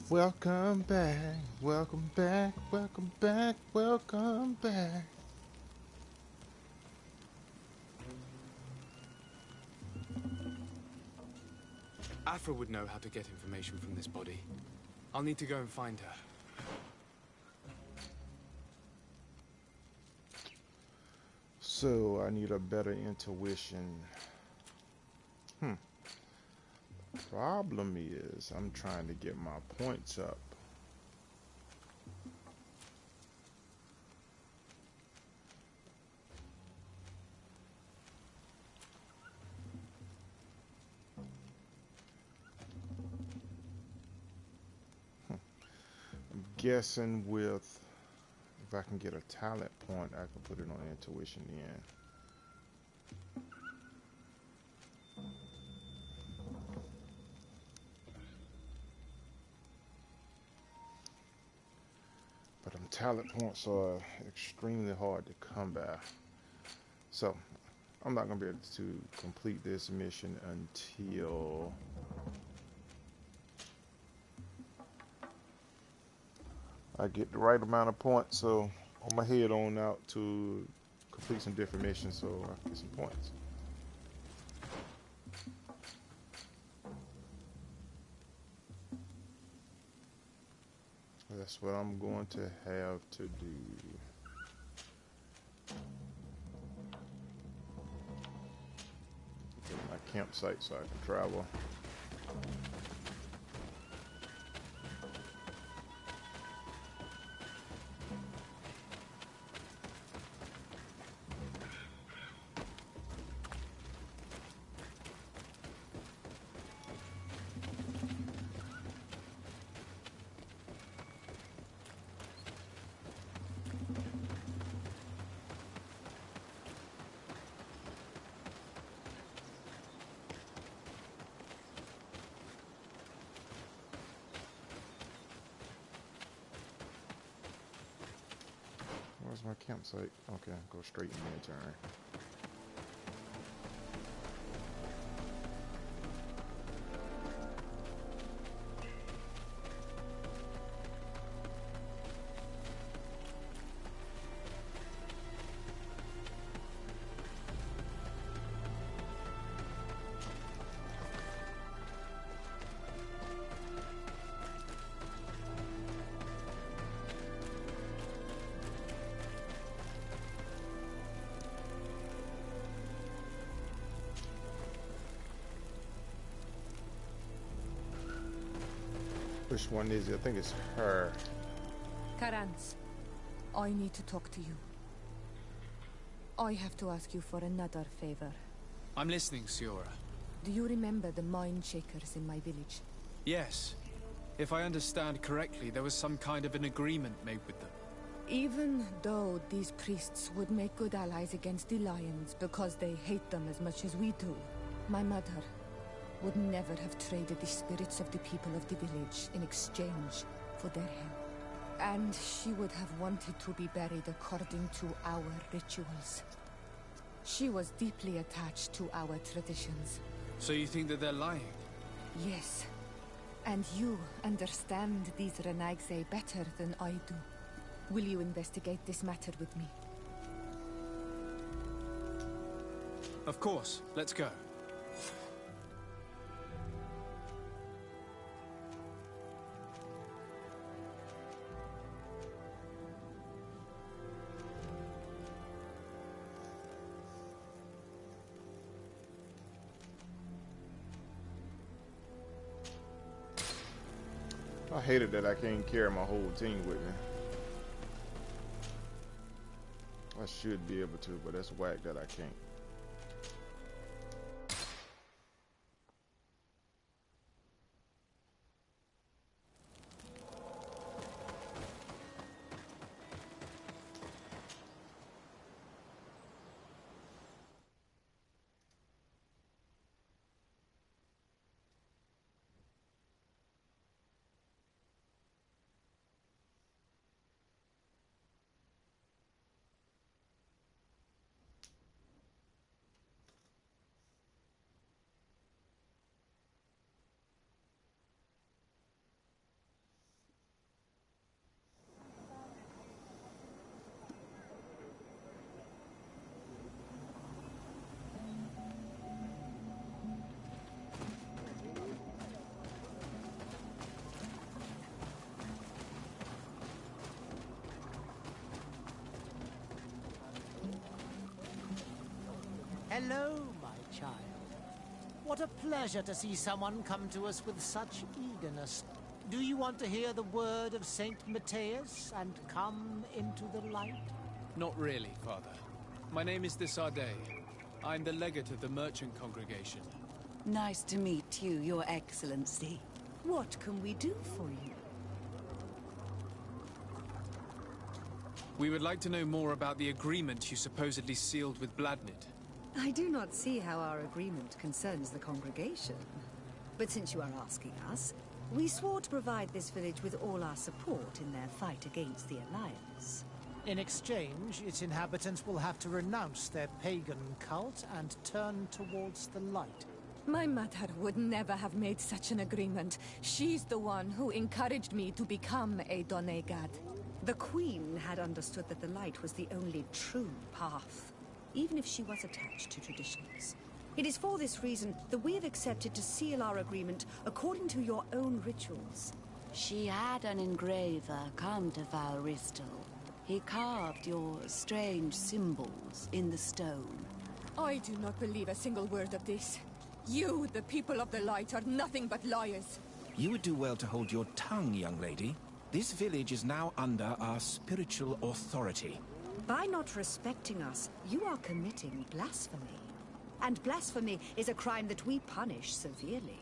Welcome back, welcome back, welcome back, welcome back. Afra would know how to get information from this body. I'll need to go and find her. So I need a better intuition. Problem is, I'm trying to get my points up. I'm guessing with if I can get a talent point, I can put it on intuition then. But talent points are extremely hard to come by. So I'm not going to be able to complete this mission until I get the right amount of points. So I'm going to head on out to complete some different missions so I can get some points. That's what I'm going to have to do. Get my campsite so I can travel. Where's my campsite? Okay, go straight in the turn. Which one is it? I think it's her. Karans, I need to talk to you. I have to ask you for another favor. I'm listening, Siora. Do you remember the mine shakers in my village? Yes. If I understand correctly, there was some kind of an agreement made with them. Even though these priests would make good allies against the lions because they hate them as much as we do, my mother would never have traded the spirits of the people of the village in exchange for their help. And she would have wanted to be buried according to our rituals. She was deeply attached to our traditions. So you think that they're lying? Yes. And you understand these Renagse better than I do. Will you investigate this matter with me? Of course. Let's go. I hated that I can't carry my whole team with me. I should be able to, but that's whack that I can't. Hello, my child. What a pleasure to see someone come to us with such eagerness. Do you want to hear the word of Saint Matthias and come into the light? Not really, Father. My name is Desardet. I'm the legate of the merchant congregation. Nice to meet you, Your Excellency. What can we do for you? We would like to know more about the agreement you supposedly sealed with Bladnid. I do not see how our agreement concerns the congregation. But since you are asking us, we swore to provide this village with all our support in their fight against the Alliance. In exchange, its inhabitants will have to renounce their pagan cult and turn towards the light. My mother would never have made such an agreement. She's the one who encouraged me to become a Donegad. The Queen had understood that the light was the only true path, even if she was attached to traditions. It is for this reason that we have accepted to seal our agreement according to your own rituals. She had an engraver come to Val Ristel. He carved your strange symbols in the stone. I do not believe a single word of this. You, the people of the light, are nothing but liars. You would do well to hold your tongue, young lady. This village is now under our spiritual authority. By not respecting us, you are committing blasphemy. And blasphemy is a crime that we punish severely.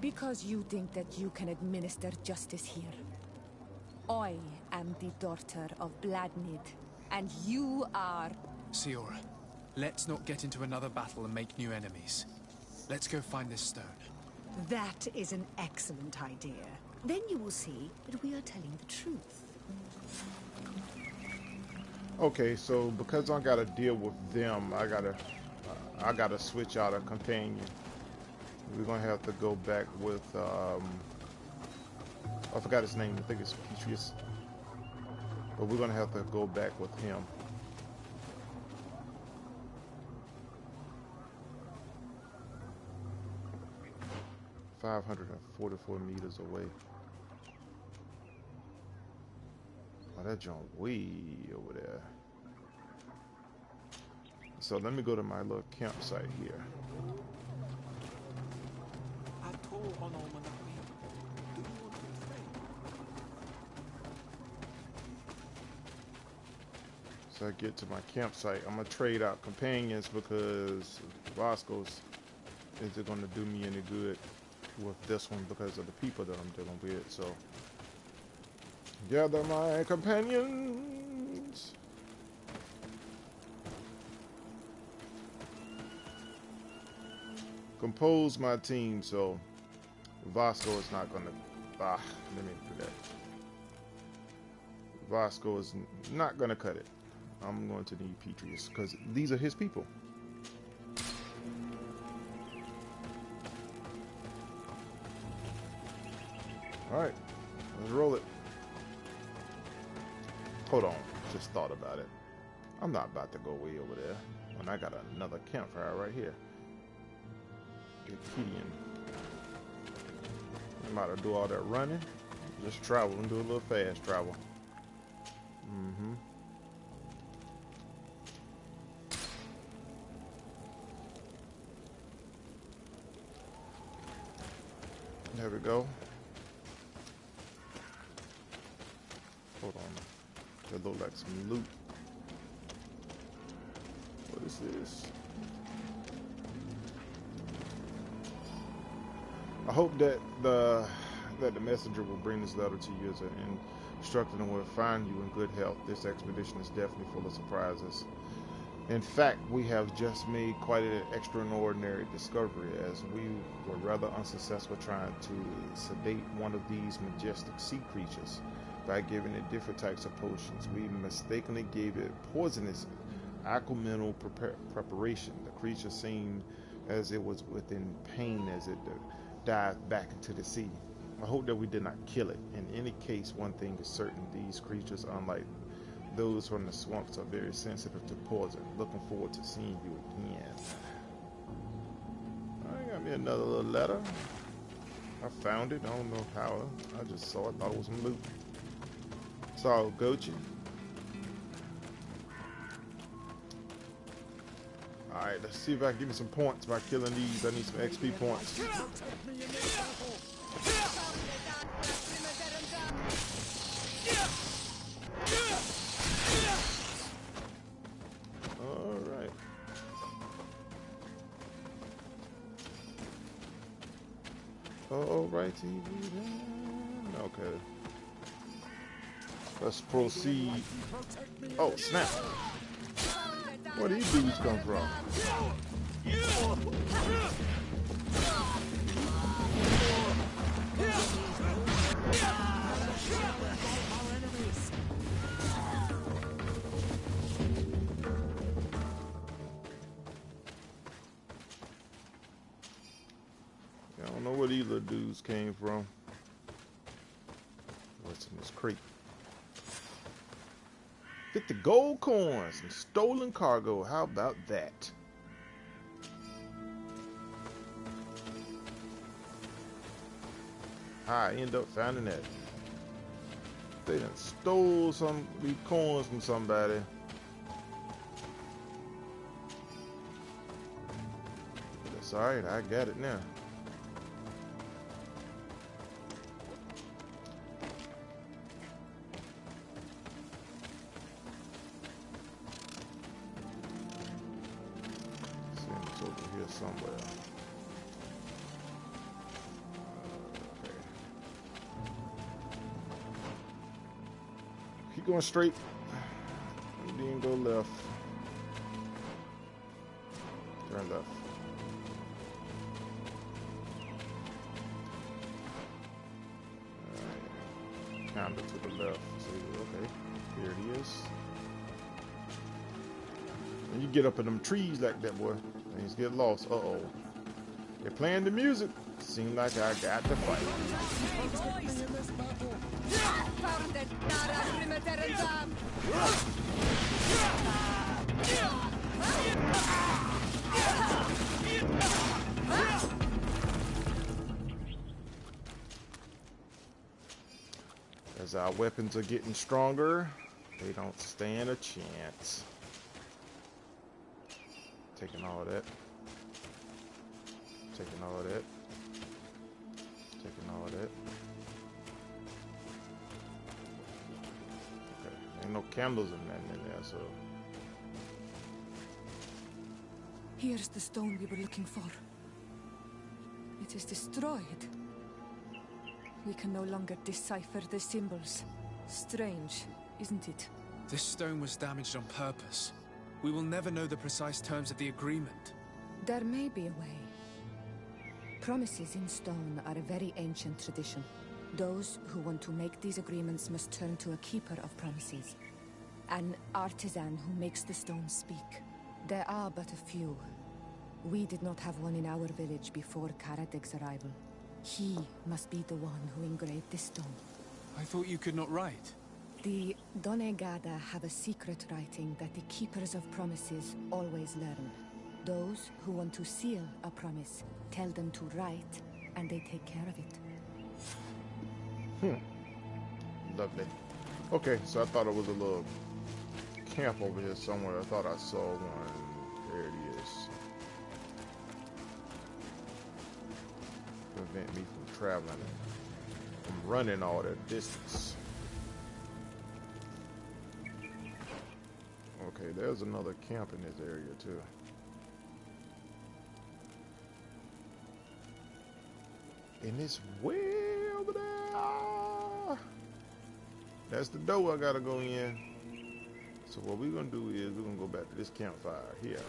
Because you think that you can administer justice here. I am the daughter of Bladnid, and you are... Siora, let's not get into another battle and make new enemies. Let's go find this stone. That is an excellent idea. Then you will see that we are telling the truth. Okay, so because I gotta deal with them, I gotta switch out a companion. We're gonna have to go back with I forgot his name. I think it's Pt.11. But we're gonna have to go back with him. $544 away. Oh, that joint way over there. So let me go to my little campsite here. So I get to my campsite. I'm gonna trade out companions because Vasco's isn't gonna do me any good with this one because of the people that I'm dealing with. So gather my companions. Compose my team so Vasco is not gonna let me do that. Vasco is not gonna cut it. I'm going to need Petrius because these are his people. Alright, let's roll it. Hold on, just thought about it. I'm not about to go way over there when I got another campfire right here. Get Gideon. I'm about to do all that running. Just travel and do a little fast travel. There we go. Hold on. That look like some loot. What is this? I hope that the messenger will bring this letter to you as an instructor and will find you in good health. This expedition is definitely full of surprises. In fact, we have just made quite an extraordinary discovery as we were rather unsuccessful trying to sedate one of these majestic sea creatures by giving it different types of potions. We mistakenly gave it poisonous alchemical preparation. The creature seemed as it was within pain as it dived back into the sea. I hope that we did not kill it. In any case, one thing is certain: these creatures, unlike those from the swamps, are very sensitive to poison. Looking forward to seeing you again. I got me another little letter. I found it. I don't know how. I just saw it. Thought it was some loot. Saw Gochi. Alright, let's see if I can give me some points by killing these. I need some XP points. Alright. Alright, TV then. Okay. Let's proceed. Oh, snap. Where do these dudes come from? I don't know where these little dudes came from. What's in this crate? 50 gold coins and stolen cargo. How about that? I end up finding that. They done stole some of these coins from somebody. That's alright, I got it now. Somewhere. Okay. Keep going straight. And then go left. Turn left. Alright. Kind of to the left. So, okay. Here it is. And you get up in them trees like that, boy. Things get lost. Uh-oh. They're playing the music. Seems like I got to fight. As our weapons are getting stronger, they don't stand a chance. Taking all of that. Taking all of that. Taking all of that. Okay. Ain't no candles in there, so. Here's the stone we were looking for. It is destroyed. We can no longer decipher the symbols. Strange, isn't it? This stone was damaged on purpose. We will never know the precise terms of the agreement. There may be a way. Promises in stone are a very ancient tradition. Those who want to make these agreements must turn to a keeper of promises. An artisan who makes the stone speak. There are but a few. We did not have one in our village before Karadek's arrival. He must be the one who engraved this stone. I thought you could not write. The Donegada have a secret writing that the keepers of promises always learn. Those who want to seal a promise tell them to write, and they take care of it. Lovely. Okay, so I thought it was a little camp over here somewhere. I thought I saw one. There it is. Prevent me from traveling and running all that distance. Okay, there's another camp in this area too. And it's way over there. That's the door I gotta go in. So what we're gonna do is we're gonna go back to this campfire here.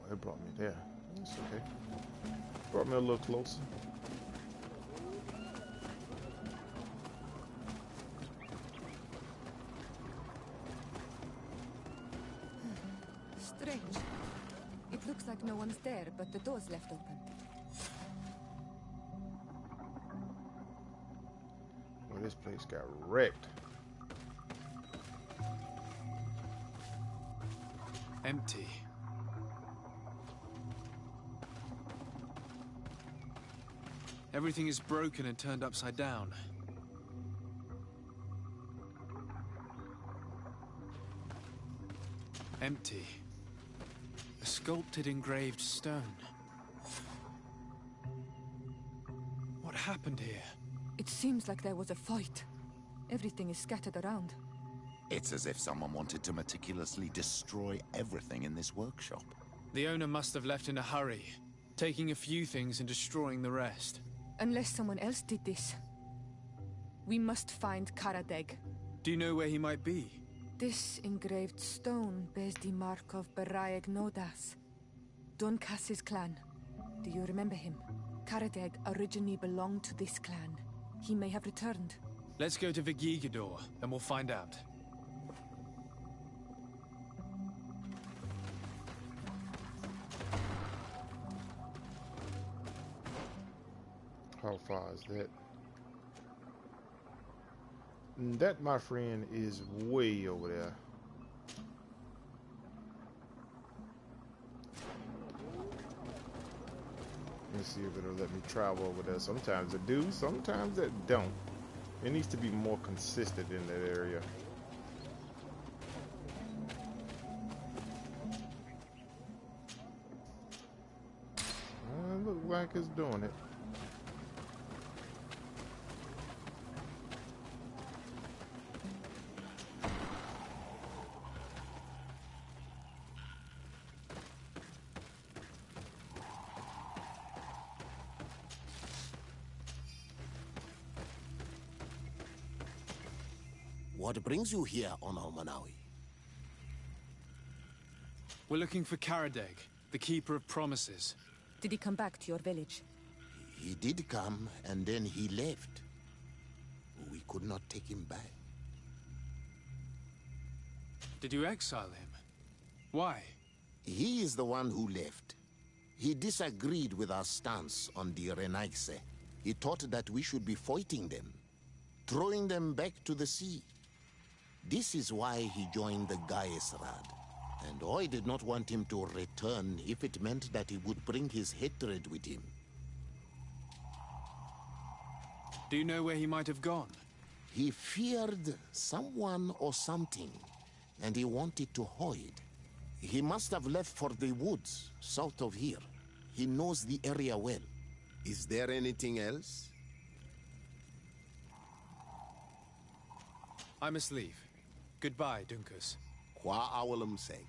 Oh, it brought me there. It's okay. Brought me a little closer. Strange. It looks like no one's there, but the door's left open. Well, this place got wrecked. Empty. Everything is broken and turned upside down. Empty. A sculpted engraved stone. What happened here? It seems like there was a fight. Everything is scattered around. It's as if someone wanted to meticulously destroy everything in this workshop. The owner must have left in a hurry, taking a few things and destroying the rest. Unless someone else did this. We must find Karadeg. Do you know where he might be? This engraved stone bears the mark of Baraeg Nodas, Donkas's clan. Do you remember him? Karadeg originally belonged to this clan. He may have returned. Let's go to Vigigador, and we'll find out. How far is that? That, my friend, is way over there. Let me see if it'll let me travel over there. Sometimes it do, sometimes it don't. It needs to be more consistent in that area. Look like it's doing it. What brings you here on Almanawi? We're looking for Karadeg, the Keeper of Promises. Did he come back to your village? He did come, and then he left. We could not take him back. Did you exile him? Why? He is the one who left. He disagreed with our stance on the Renaigse. He thought that we should be fighting them, throwing them back to the sea. This is why he joined the Gaesrad. And I did not want him to return if it meant that he would bring his hatred with him. Do you know where he might have gone? He feared someone or something, and he wanted to hide. He must have left for the woods, south of here. He knows the area well. Is there anything else? I must leave. Goodbye, Dunkus. Qua awalum seg.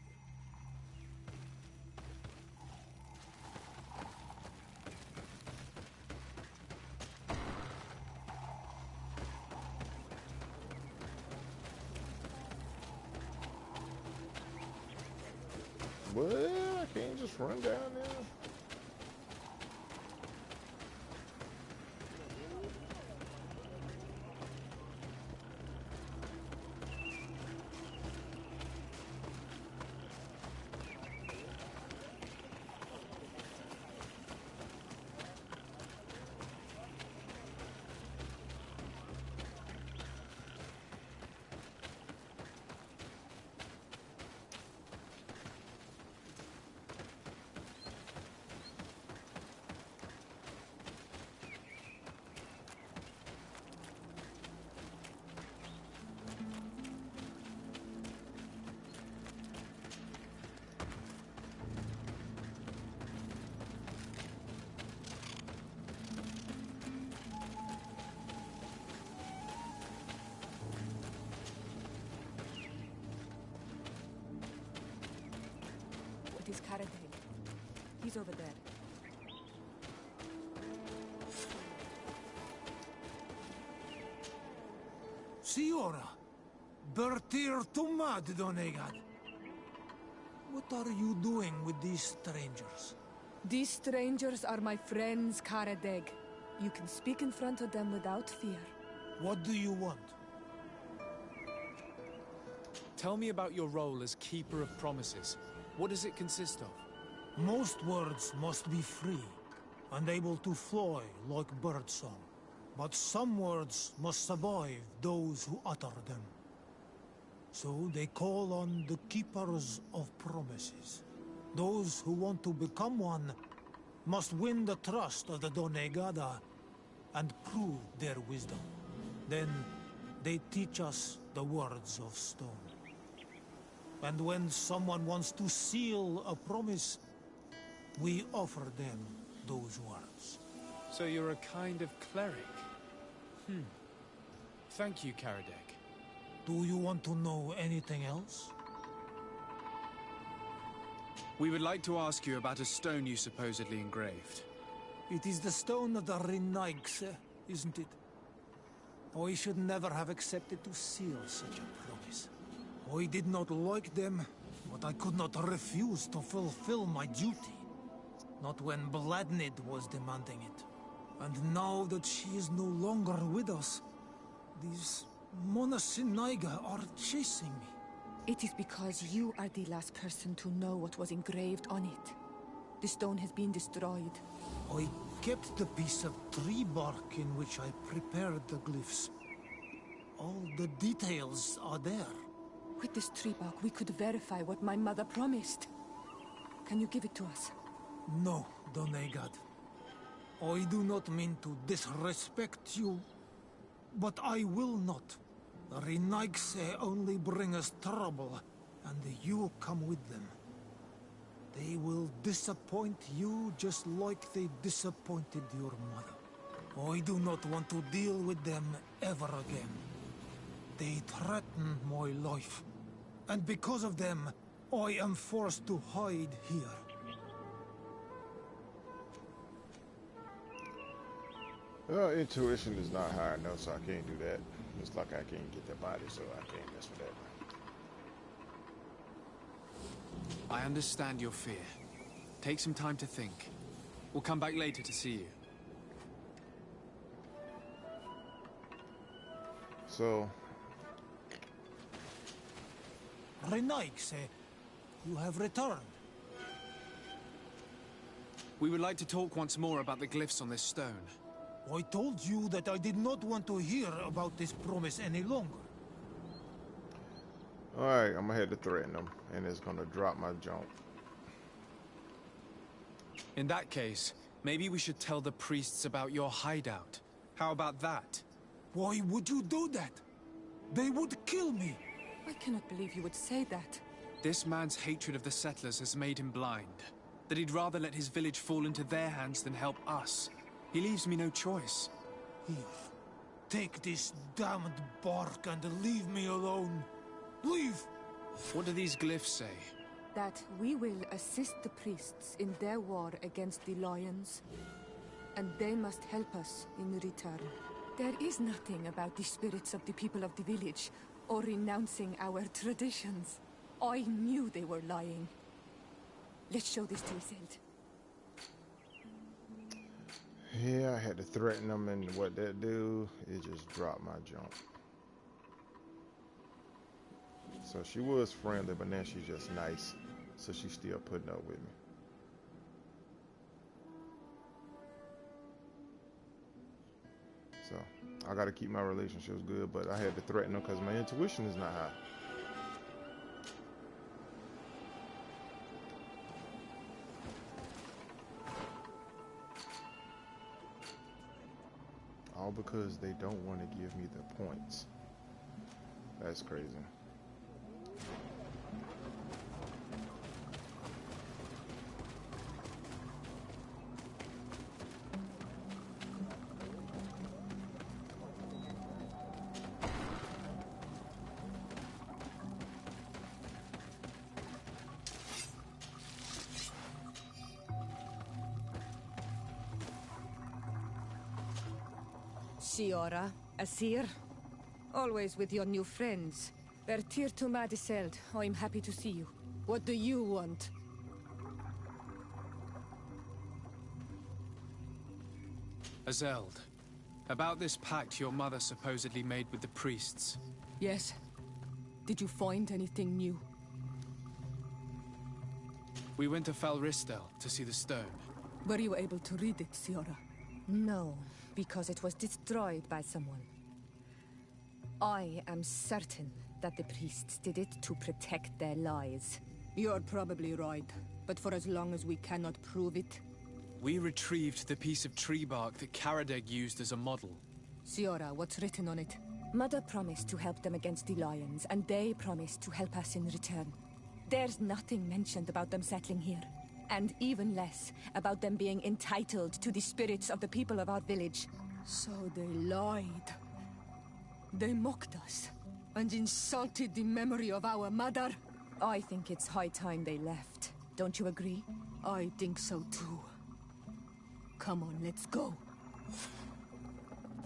What? I can't just run down there. It is Karadeg. He's over there. Signora, Bertir Tumad Donegad. What are you doing with these strangers? These strangers are my friends, Karadeg. You can speak in front of them without fear. What do you want? Tell me about your role as Keeper of Promises. What does it consist of? Most words must be free, and able to fly like birdsong. But some words must survive those who utter them. So they call on the Keepers of Promises. Those who want to become one must win the trust of the Donegada and prove their wisdom. Then they teach us the words of stone. And when someone wants to seal a promise, we offer them those words. So you're a kind of cleric? Thank you, Karadec. Do you want to know anything else? We would like to ask you about a stone you supposedly engraved. It is the stone of the Renaigse, isn't it? I should never have accepted to seal such a promise. I did not like them, but I could not refuse to fulfill my duty. Not when Bladnid was demanding it. And now that she is no longer with us, these Monasinaiga are chasing me. It is because you are the last person to know what was engraved on it. The stone has been destroyed. I kept the piece of tree bark in which I prepared the glyphs. All the details are there. With this tree bark, we could verify what my mother promised. Can you give it to us? No, Donegad. I do not mean to disrespect you, but I will not. The Renaigse only bring us trouble, and you come with them. They will disappoint you just like they disappointed your mother. I do not want to deal with them ever again. They threaten my life, and because of them, I am forced to hide here. Intuition is not high enough, so I can't do that. It's like I can't get their body, so I can't mess with that. I understand your fear. Take some time to think. We'll come back later to see you. So... Renaigse, you have returned. We would like to talk once more about the glyphs on this stone. I told you that I did not want to hear about this promise any longer. Alright, I'm gonna head to threaten them, and it's gonna drop my junk. In that case, maybe we should tell the priests about your hideout. How about that? Why would you do that? They would kill me. I cannot believe you would say that. This man's hatred of the settlers has made him blind. That he'd rather let his village fall into their hands than help us. He leaves me no choice. Here, take this damned bark and leave me alone. Leave! What do these glyphs say? That we will assist the priests in their war against the lions, and they must help us in return. There is nothing about the spirits of the people of the village, or renouncing our traditions. I knew they were lying. Let's show this to Iselt. Yeah, I had to threaten them, and what that do, it just dropped my junk. So she was friendly, but now she's just nice. So she's still putting up with me. So I gotta keep my relationships good, but I had to threaten them because my intuition is not high. All because they don't want to give me the points. That's crazy. Siora, Asir, always with your new friends. Bertir to Madiseld, I'm happy to see you. What do you want? Azeld, about this pact your mother supposedly made with the priests. Yes. Did you find anything new? We went to Falristel to see the stone. Were you able to read it, Siora? No, because it was destroyed by someone. I am certain that the priests did it to protect their lies. You're probably right, but for as long as we cannot prove it, We retrieved the piece of tree bark that Karadeg used as a model. Siora, what's written on it? Mother promised to help them against the lions, and they promised to help us in return. There's nothing mentioned about them settling here, and even less about them being entitled to the spirits of the people of our village. So they lied. They mocked us, and insulted the memory of our mother. I think it's high time they left. Don't you agree? I think so too. Come on, let's go.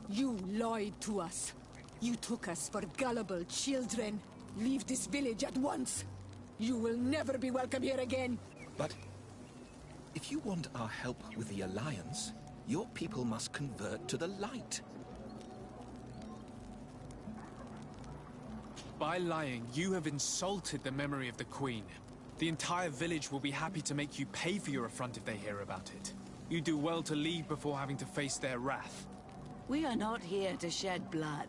You lied to us. You took us for gullible children. Leave this village at once. You will never be welcome here again. But if you want our help with the Alliance, your people must convert to the light. By lying, you have insulted the memory of the Queen. The entire village will be happy to make you pay for your affront if they hear about it. You do well to leave before having to face their wrath. We are not here to shed blood.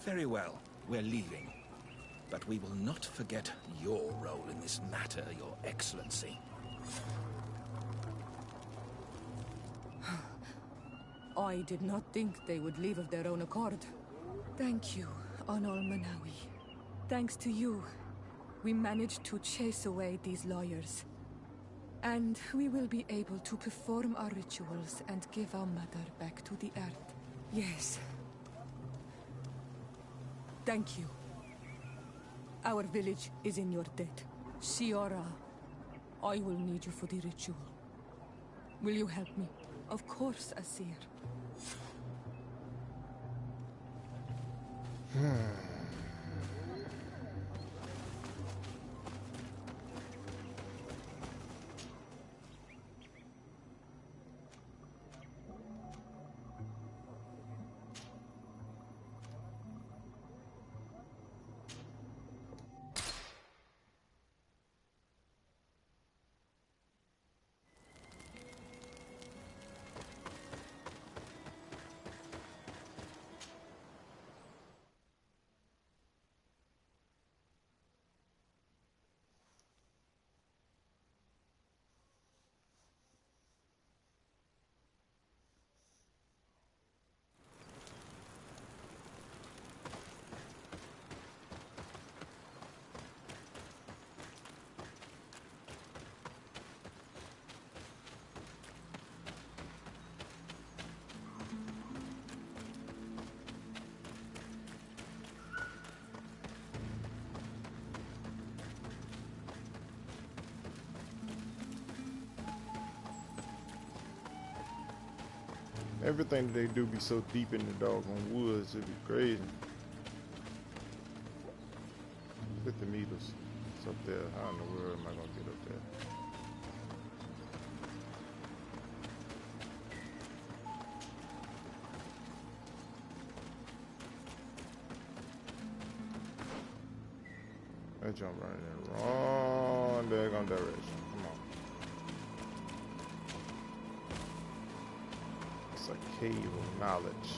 Very well, we're leaving. But we will not forget your role in this matter, Your Excellency. I did not think they would leave of their own accord. Thank you, Anol Manawi. Thanks to you, we managed to chase away these lawyers. And we will be able to perform our rituals and give our mother back to the earth. Yes. Thank you. Our village is in your debt. Siora, I will need you for the ritual. Will you help me? Of course, Asir. Everything that they do be so deep in the doggone woods, it'd be crazy. 50 meters. It's up there. How in the world am I gonna get up there? I jump right in the wrong daggone direction. Come on. It's a cave of knowledge.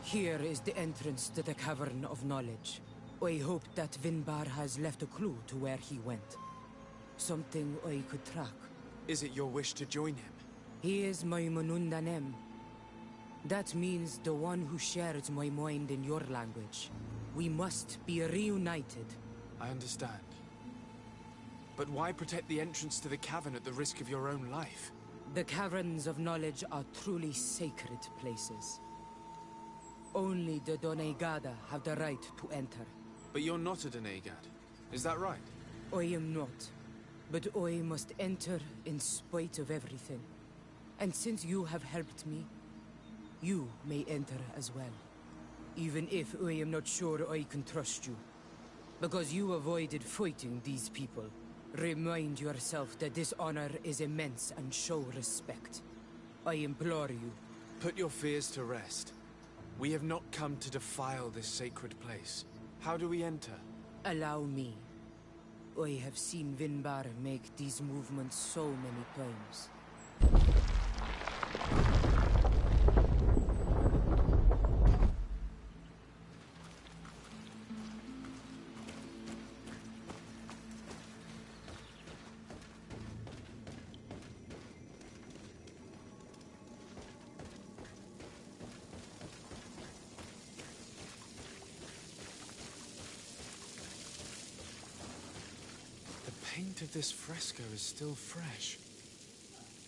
Here is the entrance to the Cavern of Knowledge. I hope that Vinbar has left a clue to where he went. Something I could track. Is it your wish to join him? He is my Munundanem. That means the one who shares my mind in your language. We must be reunited. I understand. But why protect the entrance to the cavern at the risk of your own life? The Caverns of Knowledge are truly sacred places. Only the Donegada have the right to enter. But you're not a Denegad. Is that right? I am not. But I must enter in spite of everything. And since you have helped me, you may enter as well. Even if I am not sure I can trust you. Because you avoided fighting these people. Remind yourself that this honor is immense and show respect. I implore you. Put your fears to rest. We have not come to defile this sacred place. How do we enter? Allow me. I have seen Vinbar make these movements so many times. The paint of this fresco is still fresh.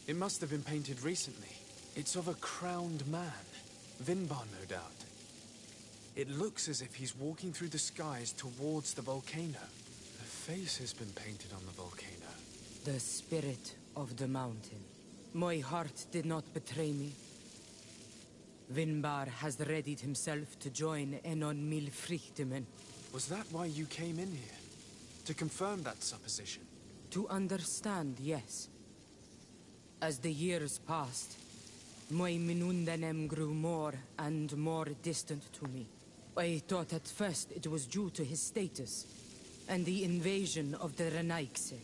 It must have been painted recently. It's of a crowned man. Vinbar, no doubt. It looks as if he's walking through the skies towards the volcano. The face has been painted on the volcano. The spirit of the mountain. My heart did not betray me. Vinbar has readied himself to join Enon Milfrichtemen. Was that why you came in here? To confirm that supposition? To understand, yes. As the years passed, my Minundanem grew more and more distant to me. I thought at first it was due to his status and the invasion of the Renaigse.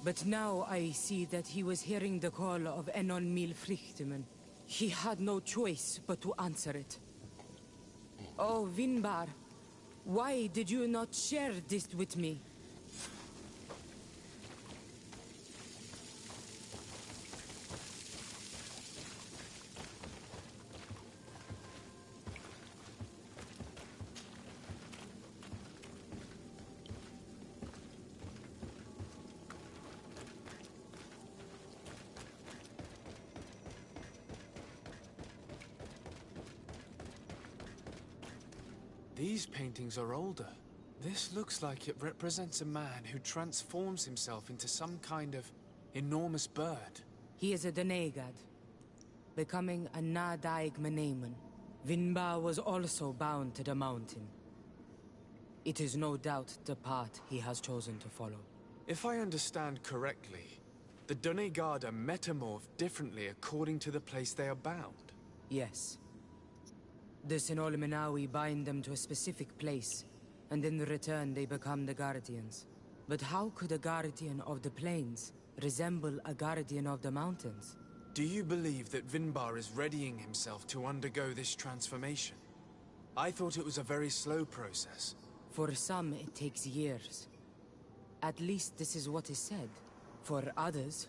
But now I see that he was hearing the call of Enon Milfrichtemen. He had no choice but to answer it. Oh, Vinbar, why did you not share this with me? These paintings are older. This looks like it represents a man who transforms himself into some kind of enormous bird. He is a Denegad, becoming a Nadaig Meneman. Vinbar was also bound to the mountain. It is no doubt the path he has chosen to follow. If I understand correctly, the Donegada metamorph differently according to the place they are bound. Yes. The Sinolmenawi bind them to a specific place, and in return they become the Guardians. But how could a Guardian of the Plains resemble a Guardian of the Mountains? Do you believe that Vinbar is readying himself to undergo this transformation? I thought it was a very slow process. For some, it takes years. At least this is what is said. For others,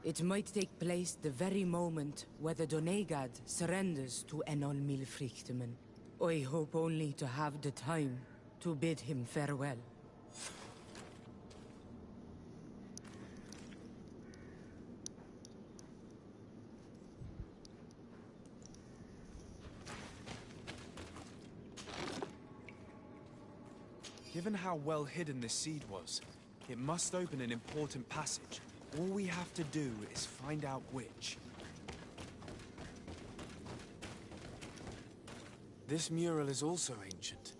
it might take place the very moment where the Donegad surrenders to Enol Milfrichtemen. I hope only to have the time to bid him farewell. Given how well hidden this seed was, it must open an important passage. All we have to do is find out which. This mural is also ancient.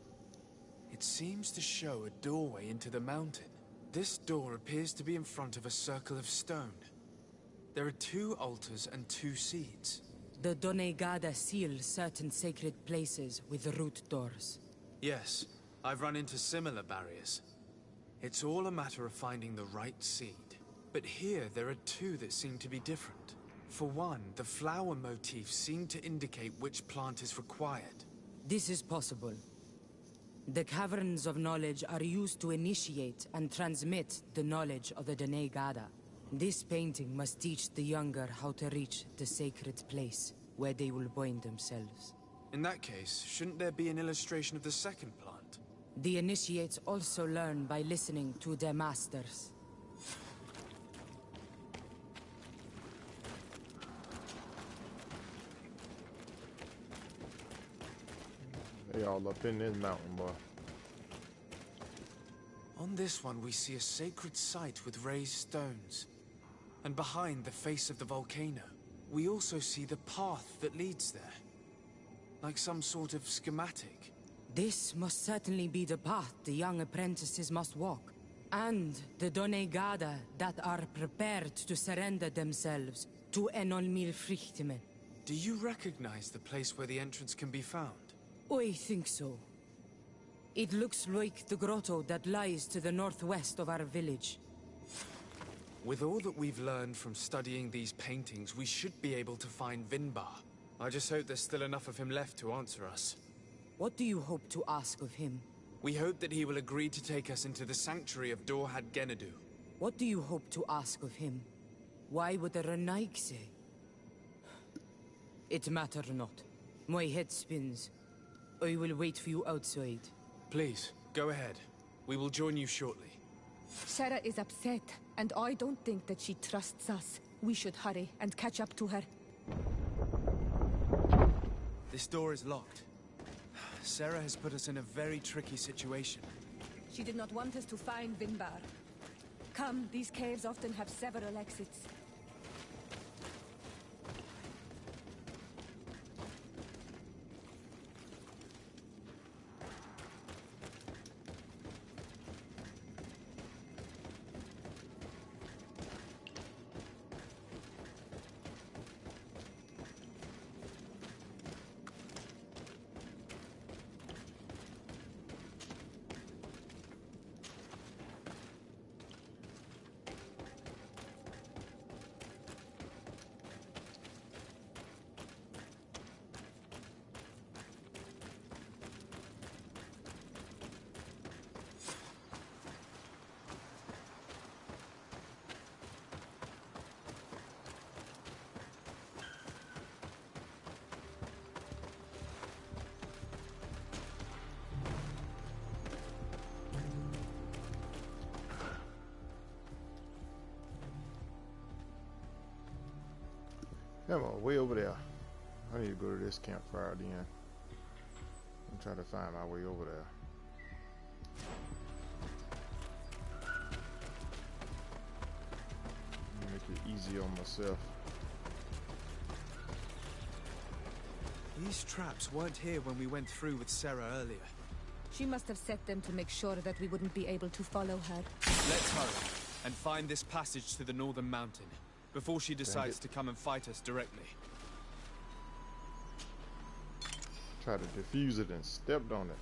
It seems to show a doorway into the mountain. This door appears to be in front of a circle of stone. There are 2 altars and 2 seeds. The Donegada seal certain sacred places with root doors. Yes, I've run into similar barriers. It's all a matter of finding the right seed. But here there are 2 that seem to be different. For one, the flower motifs seem to indicate which plant is required. This is possible. The Caverns of Knowledge are used to initiate and transmit the knowledge of the Donegada. This painting must teach the younger how to reach the sacred place, where they will bind themselves. In that case, shouldn't there be an illustration of the second plant? The initiates also learn by listening to their masters. They all up in this mountain, boy. On this one, we see a sacred site with raised stones. And behind the face of the volcano, we also see the path that leads there. Like some sort of schematic. This must certainly be the path the young apprentices must walk. And the Donegada that are prepared to surrender themselves to Enolmir Frichtimen. Do you recognize the place where the entrance can be found? I think so. It looks like the grotto that lies to the northwest of our village. With all that we've learned from studying these paintings, we should be able to find Vinbar. I just hope there's still enough of him left to answer us. What do you hope to ask of him? We hope that he will agree to take us into the sanctuary of Dorhad Genadu. What do you hope to ask of him? Why would the Renaig say? It matter not. My head spins. I will wait for you outside. Please, go ahead. We will join you shortly. Sarah is upset, and I don't think that she trusts us. We should hurry and catch up to her. This door is locked. Sarah has put us in a very tricky situation. She did not want us to find Vinbar. Come, these caves often have several exits. Come on, way over there. I need to go to this campfire then. I'm trying to find my way over there. Make it easy on myself. These traps weren't here when we went through with Sarah earlier. She must have set them to make sure that we wouldn't be able to follow her. Let's hurry and find this passage to the northern mountain before she decides to come and fight us directly. Try to defuse it and stepped on it.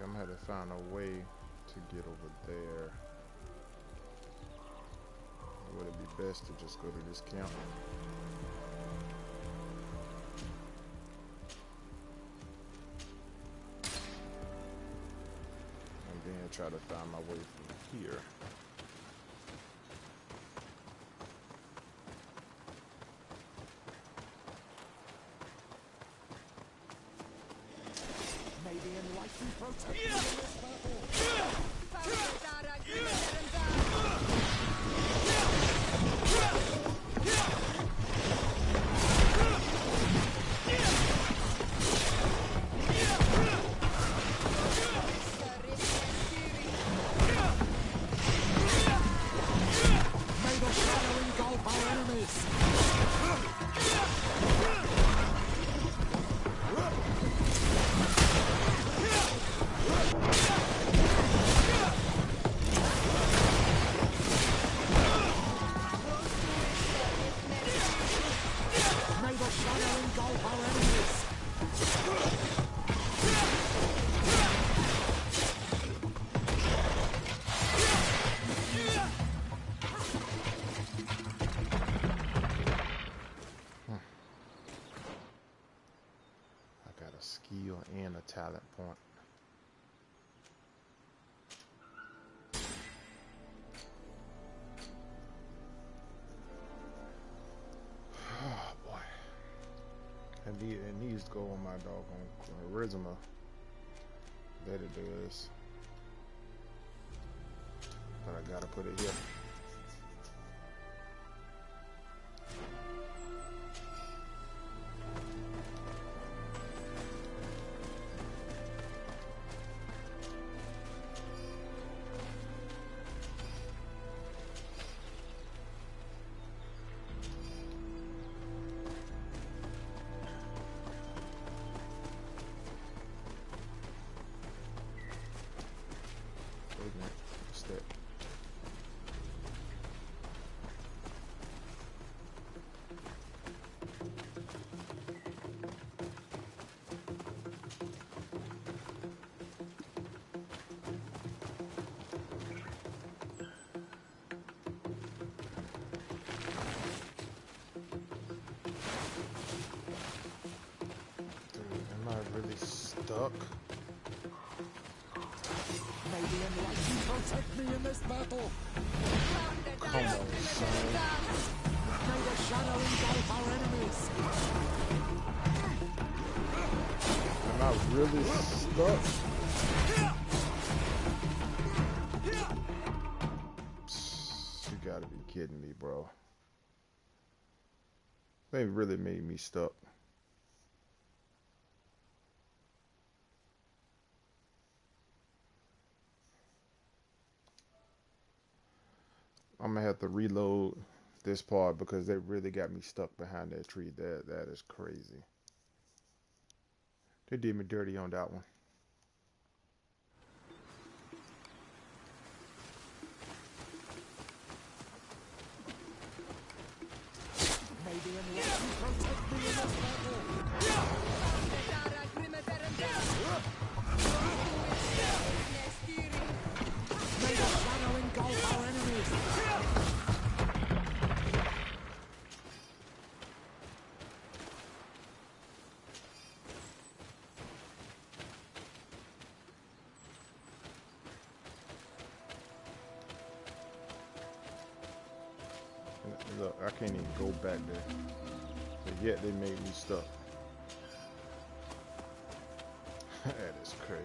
I'm gonna have to find a way to get over there. Would it be best to just go to this camp? And then try to find my way from here. skill and a talent point. Oh boy. It needs to go on my doggone resume. That it does. But I gotta put it here. Stuck. May the enlightened protect me in this battle. Come on, son. May the shadow engulf our enemies. Am I really stuck? You gotta be kidding me, bro. They really made me stuck. I'm gonna have to reload this part because they really got me stuck behind that tree. That is crazy. They did me dirty on that one. May the enlightened protect me in this battle. May the shadow engulf our enemies. Look, I can't even go back there. But yet they made me stuck. That is crazy.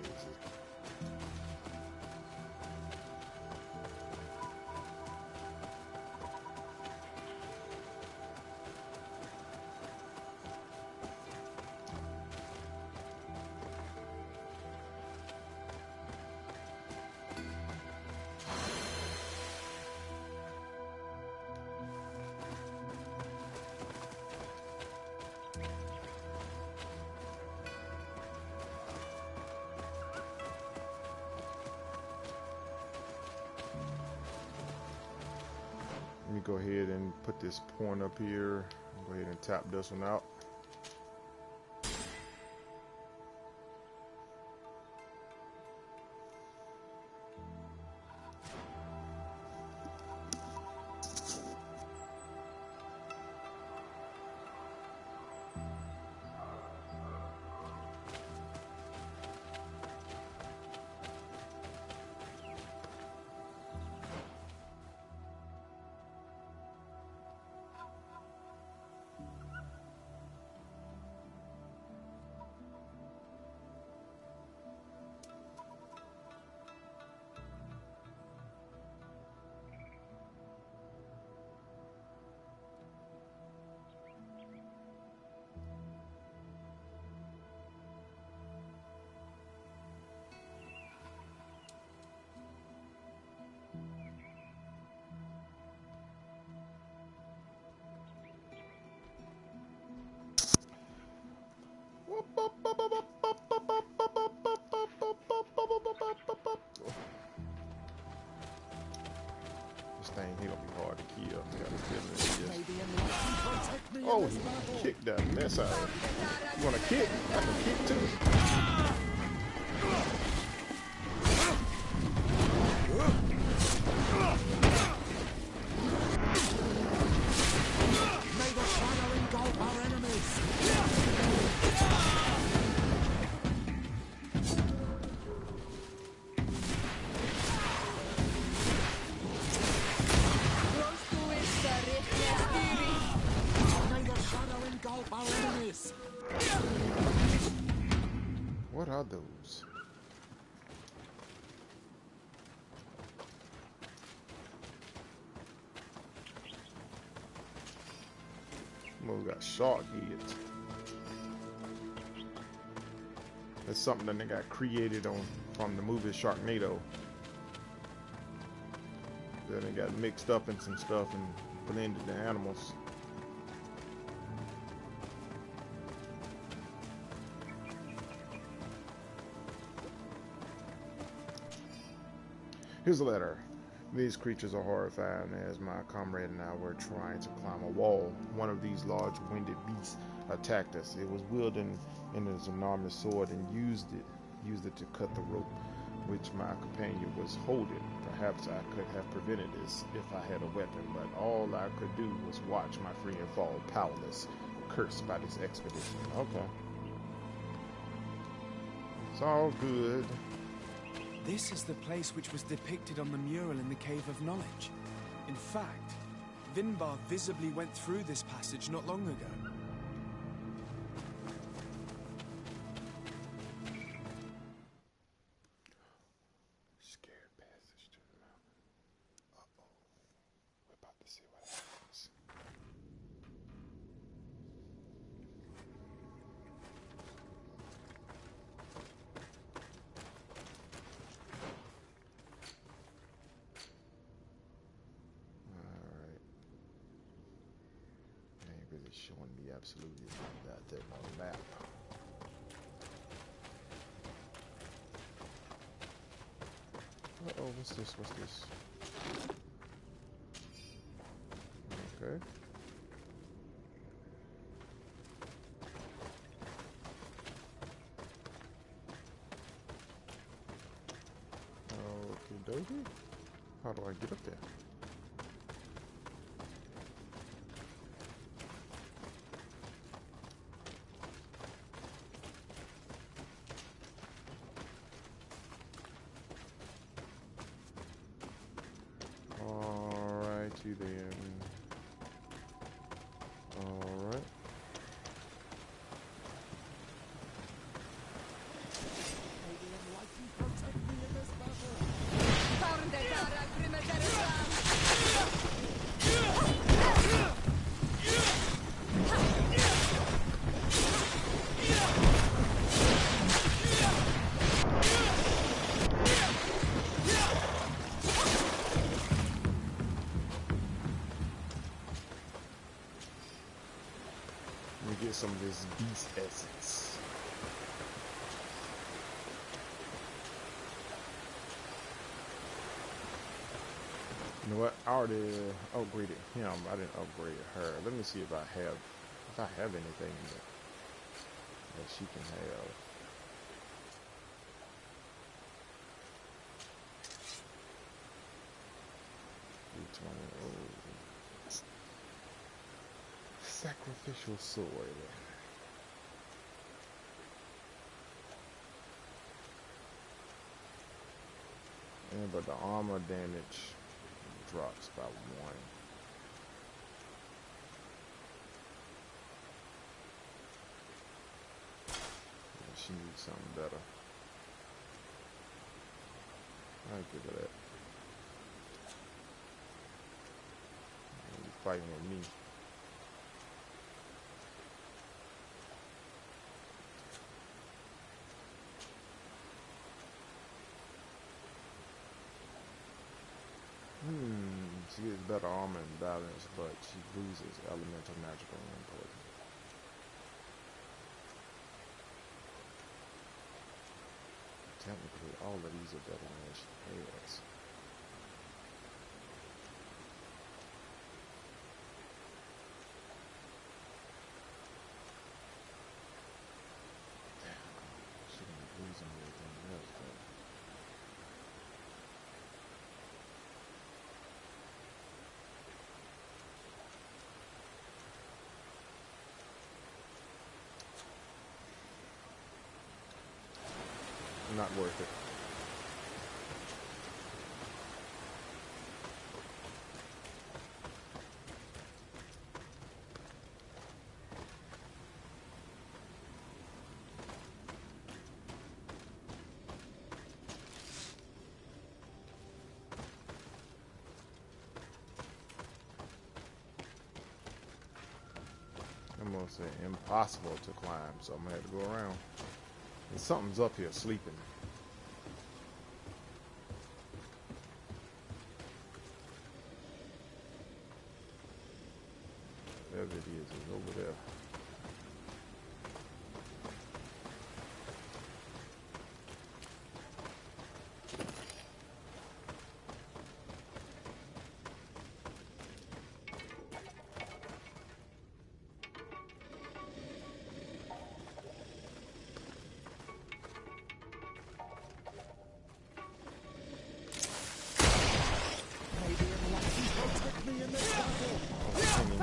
Let me go ahead and put this point up here. Go ahead and tap this one out. This thing here gonna be hard to kill. I got a feeling it is. Oh, he kicked that mess out of it. You wanna kick? I can kick too. What are those? Oh, we got shark heads. That's something that they got created on from the movie Sharknado. Then they got mixed up in some stuff and blended the animals. Here's a letter. These creatures are horrifying as my comrade and I were trying to climb a wall. One of these large winged beasts attacked us. It was wielding in his enormous sword and used it to cut the rope which my companion was holding. Perhaps I could have prevented this if I had a weapon, but all I could do was watch my friend fall powerless, cursed by this expedition. Okay. It's all good. This is the place which was depicted on the mural in the Cave of Knowledge. In fact, Vinbar visibly went through this passage not long ago. Scared passage to the mountain. Uh-oh. We're about to see what happens. Really showing me absolutely nothing on the map. Uh-oh, what's this? What's this? Okay. Okie dokie. How do I get up there? Alrighty then. Alright. Let me get some of this beast essence. You know what? I already upgraded him. I didn't upgrade her. Let me see if I have anything that she can have. Oh. Sacrificial sword. Yeah, but the armor damage drops by 1. Yeah, she needs something better. I'll give her that. You're fighting with me. She gets better armor and balance, but she loses elemental, magical, and poison. Technically, all of these are better than what she has. Damn, she gonna be losing everything else, but. Not worth it. almost impossible to climb, so I'm gonna have to go around. And something's up here sleeping. Whatever it is over there.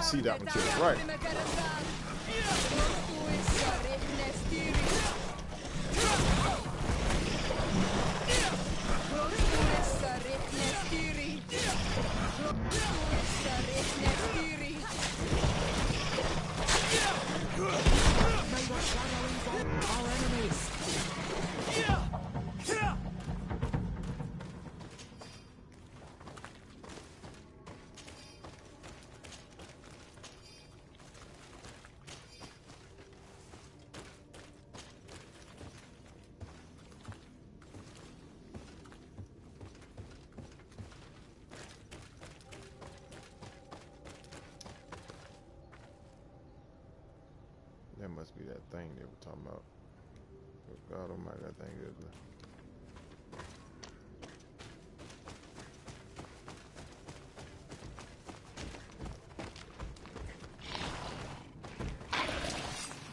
See that one to the right. That must be that thing they were talking about. Oh God almighty, that thing is.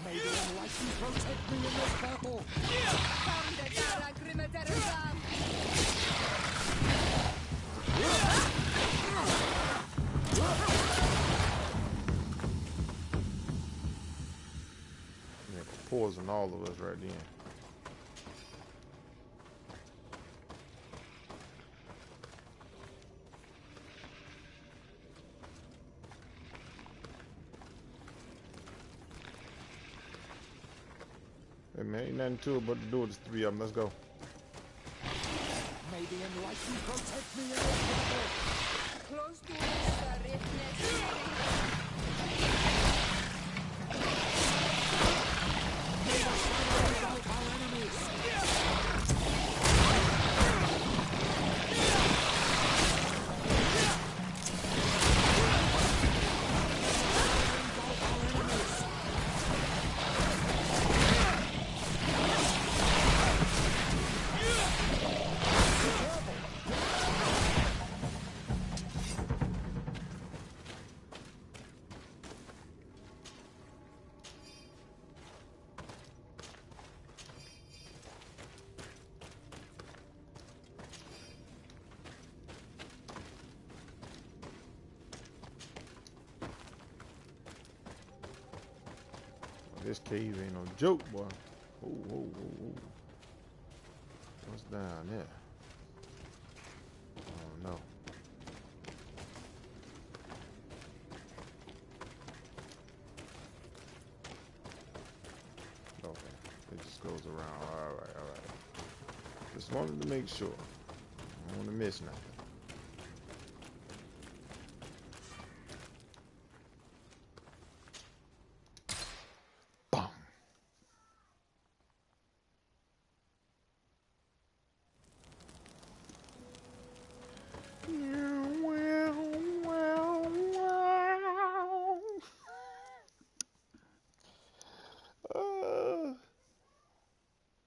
May the Enlightened protect me in this battle! Poison all of us right then. Hey man, ain't nothing to it but to do with the three of them. Let's go. May the Enlightened protect me in this battle! Close to us, This cave ain't no joke, boy. Whoa, whoa, whoa, whoa. What's down there? Oh no. Okay, it just goes around. Alright, alright. Just wanted to make sure. I don't want to miss nothing.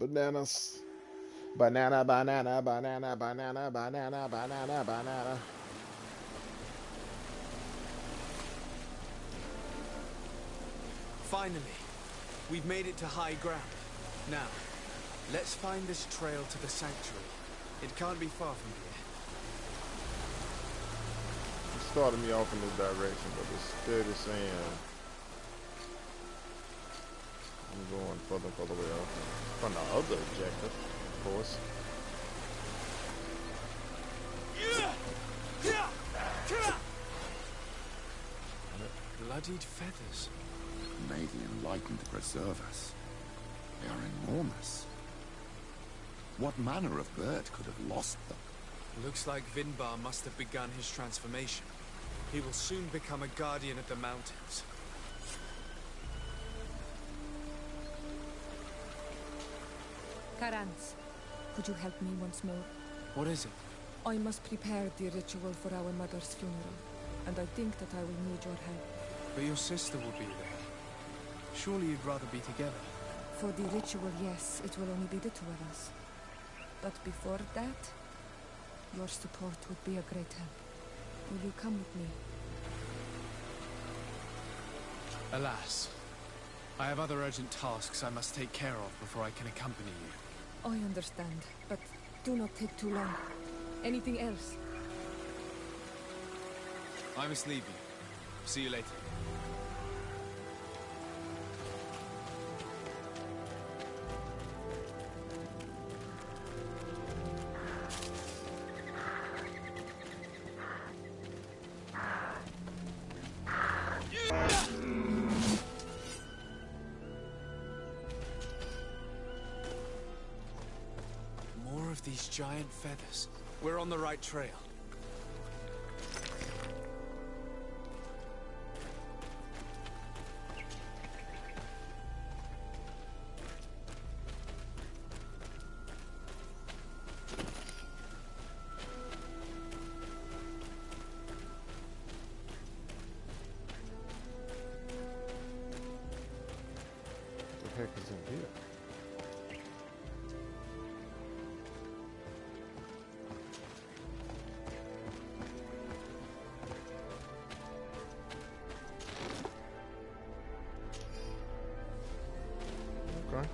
Bananas. Banana, banana, banana, banana, banana, banana, banana. Finally, we've made it to high ground. Now, let's find this trail to the sanctuary. It can't be far from here. It started me off in this direction, but it's steady saying I'm going further and further away off from the other objective, of course. Bloodied feathers. May the Enlightened preserve us. They are enormous. What manner of bird could have lost them? Looks like Vinbar must have begun his transformation. He will soon become a guardian of the mountains. Karans, could you help me once more? What is it? I must prepare the ritual for our mother's funeral, and I think that I will need your help. But your sister will be there. Surely you'd rather be together. For the ritual, yes, it will only be the two of us. But before that, your support would be a great help. Will you come with me? Alas, I have other urgent tasks I must take care of before I can accompany you. I understand, but do not take too long. Anything else? I must leave you. See you later. More of these giant feathers. We're on the right trail. What the heck is in here? Okay.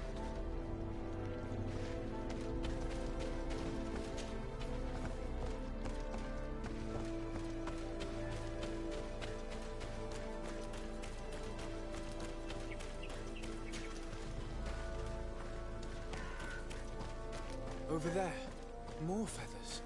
Over there. More feathers.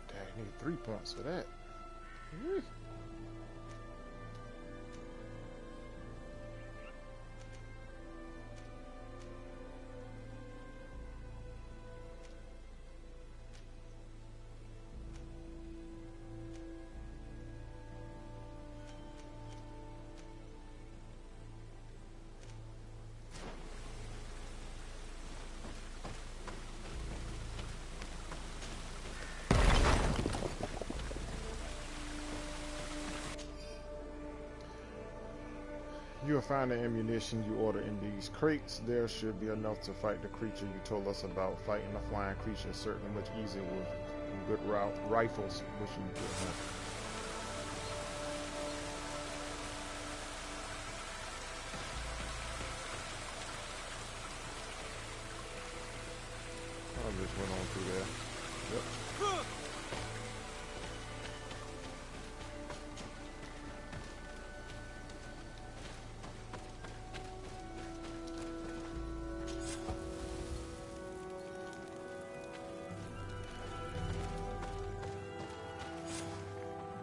Dang, I need 3 points for that. Whew. You will find the ammunition you order in these crates. There should be enough to fight the creature you told us about. Fighting a flying creature is certainly much easier with good rifles, which you could have. I just went on through there. Yep.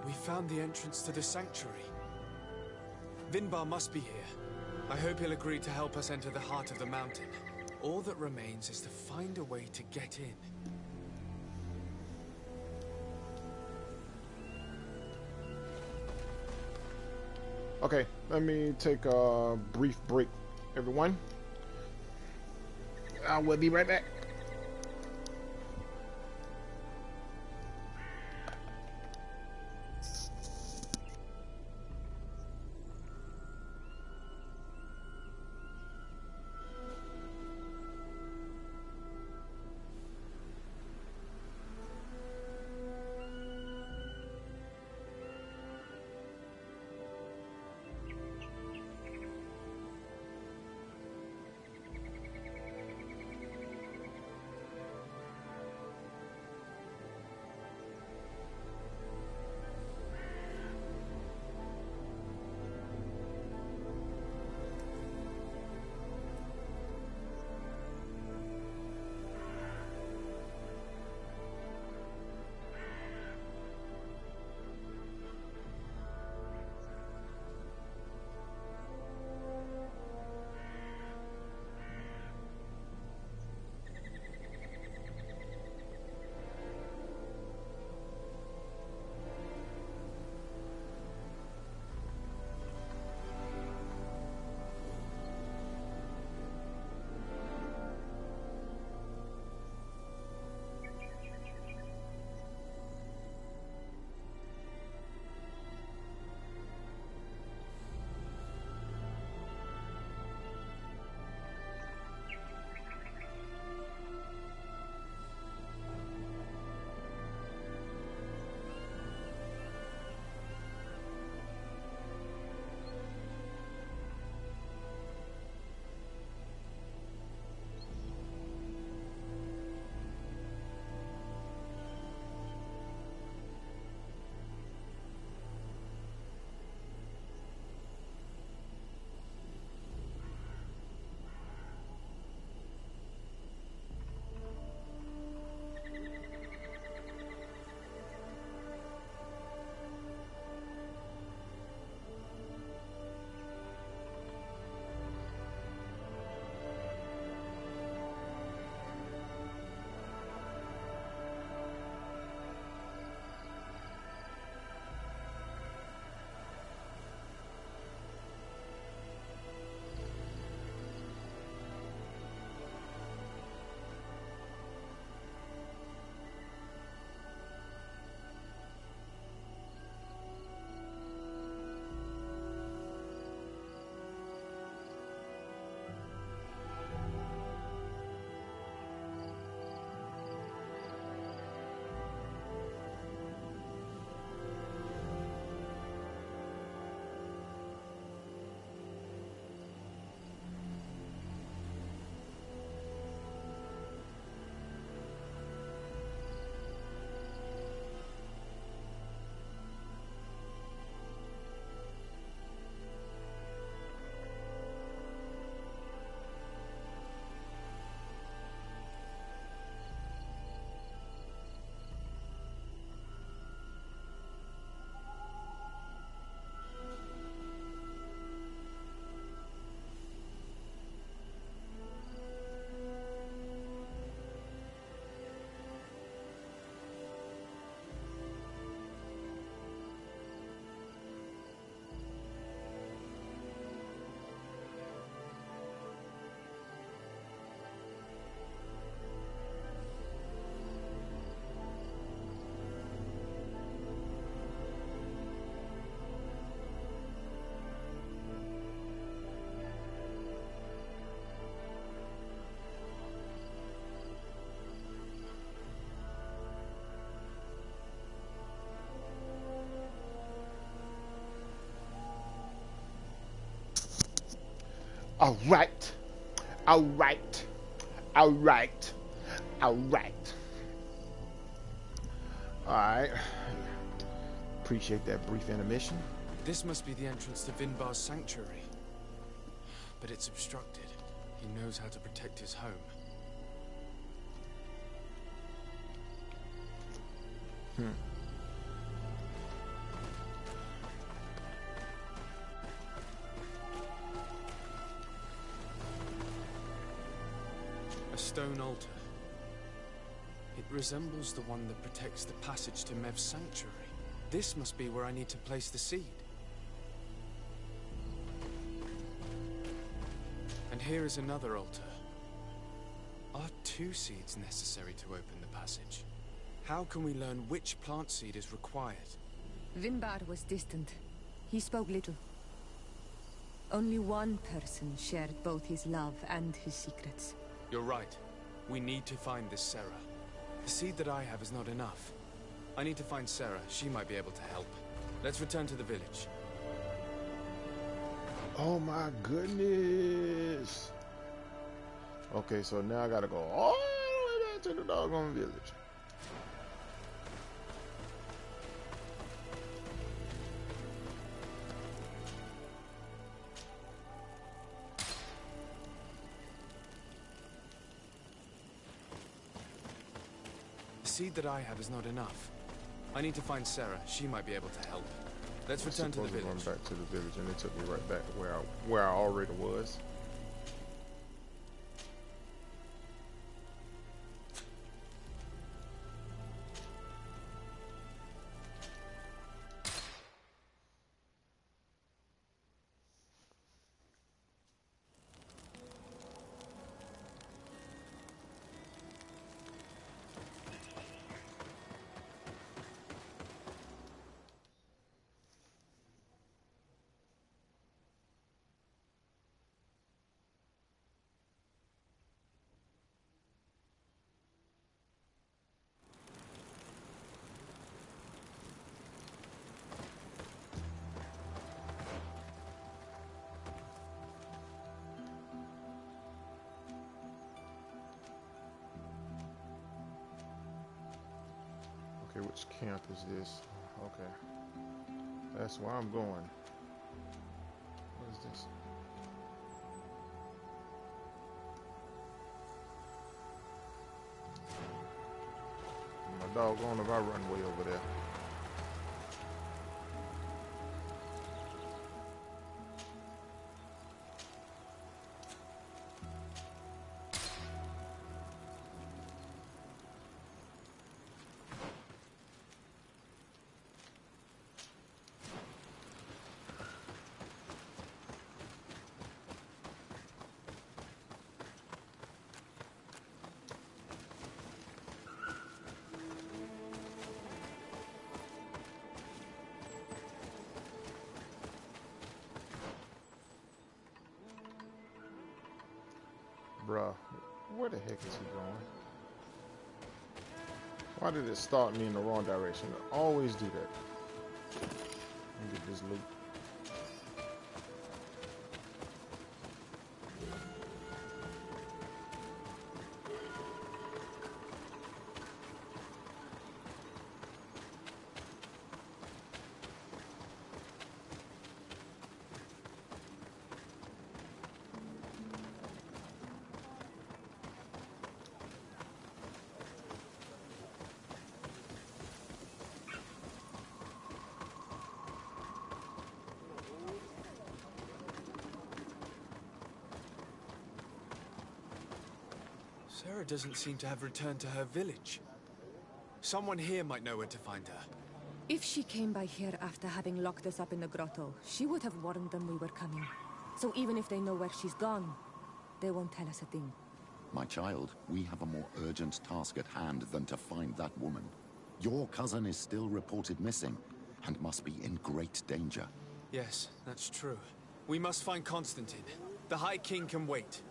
We found the entrance to the sanctuary. Vinbar must be here. I hope he'll agree to help us enter the heart of the mountain. All that remains is to find a way to get in. Okay, let me take a brief break, everyone. I will be right back. All right. All right. All right. All right. All right. Appreciate that brief intermission. This must be the entrance to Vinbar's sanctuary. But it's obstructed. He knows how to protect his home. A stone altar. It resembles the one that protects the passage to Mev's sanctuary. This must be where I need to place the seed. And here is another altar. Are 2 seeds necessary to open the passage? How can we learn which plant seed is required? Vinbar was distant. He spoke little. Only one person shared both his love and his secrets. You're right. We need to find this Sarah. The seed that I have is not enough. I need to find Sarah. She might be able to help. Let's return to the village. Oh my goodness. Okay, so now I gotta go all the way back to the doggone village. The seed that I have is not enough. I need to find Sarah. She might be able to help. Let's return to the village. Run back to the village, and it took me right back to where I already was. Okay, which camp is this? Okay. That's where I'm going. What is this? My doggone if I run way over there. Bruh, where the heck is he going? Why did it start me in the wrong direction? I always do that. Let me get this loot. Sarah doesn't seem to have returned to her village. Someone here might know where to find her. If she came by here after having locked us up in the grotto, she would have warned them we were coming. So even if they know where she's gone, they won't tell us a thing. My child, we have a more urgent task at hand than to find that woman. Your cousin is still reported missing, and must be in great danger. Yes, that's true. We must find Constantine. The High King can wait.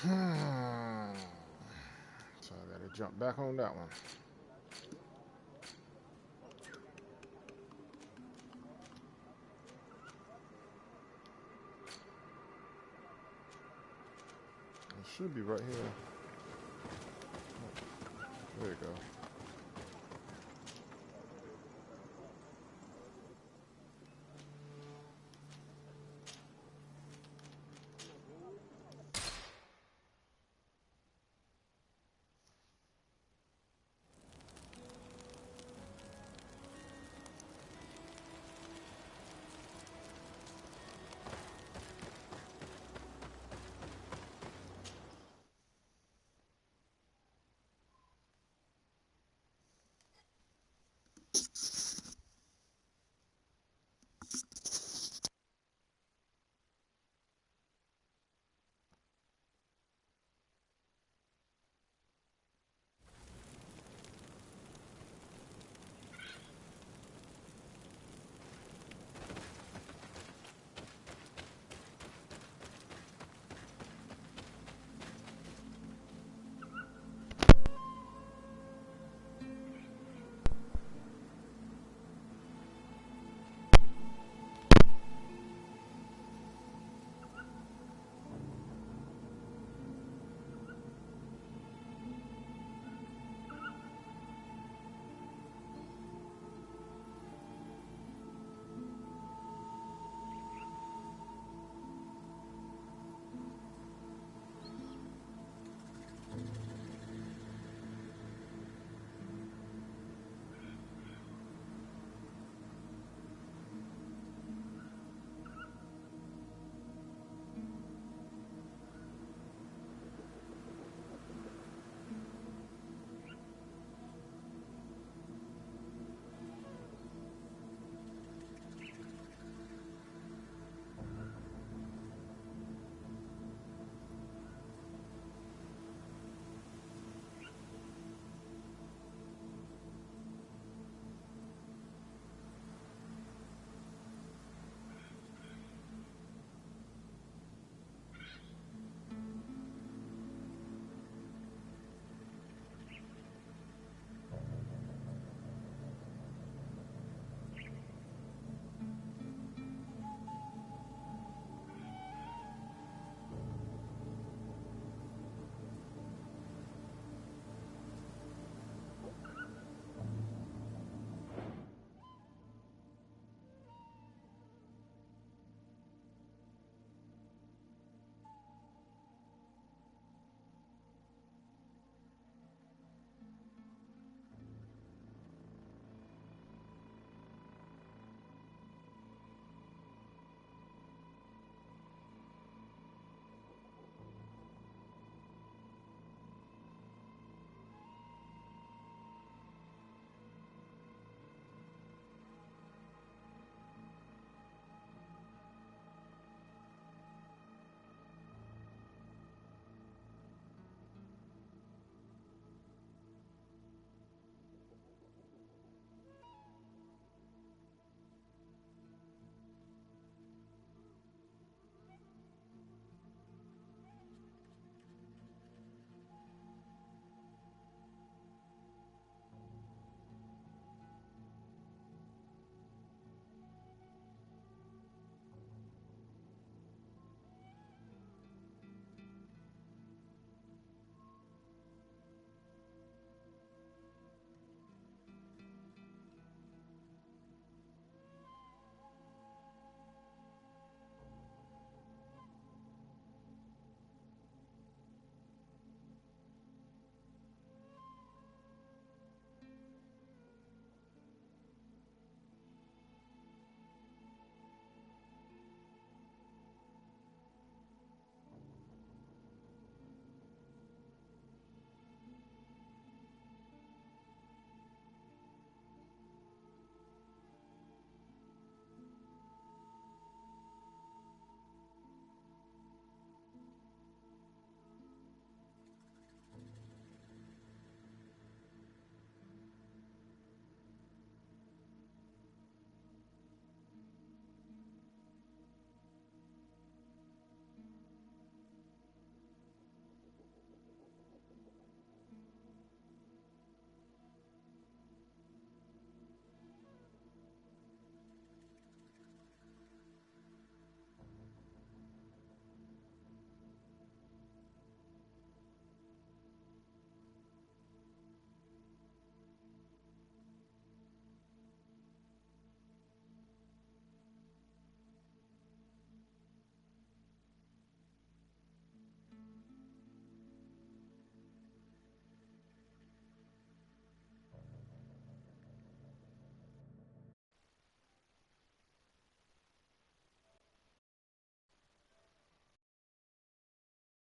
So I gotta jump back on that one. It should be right here. There you go.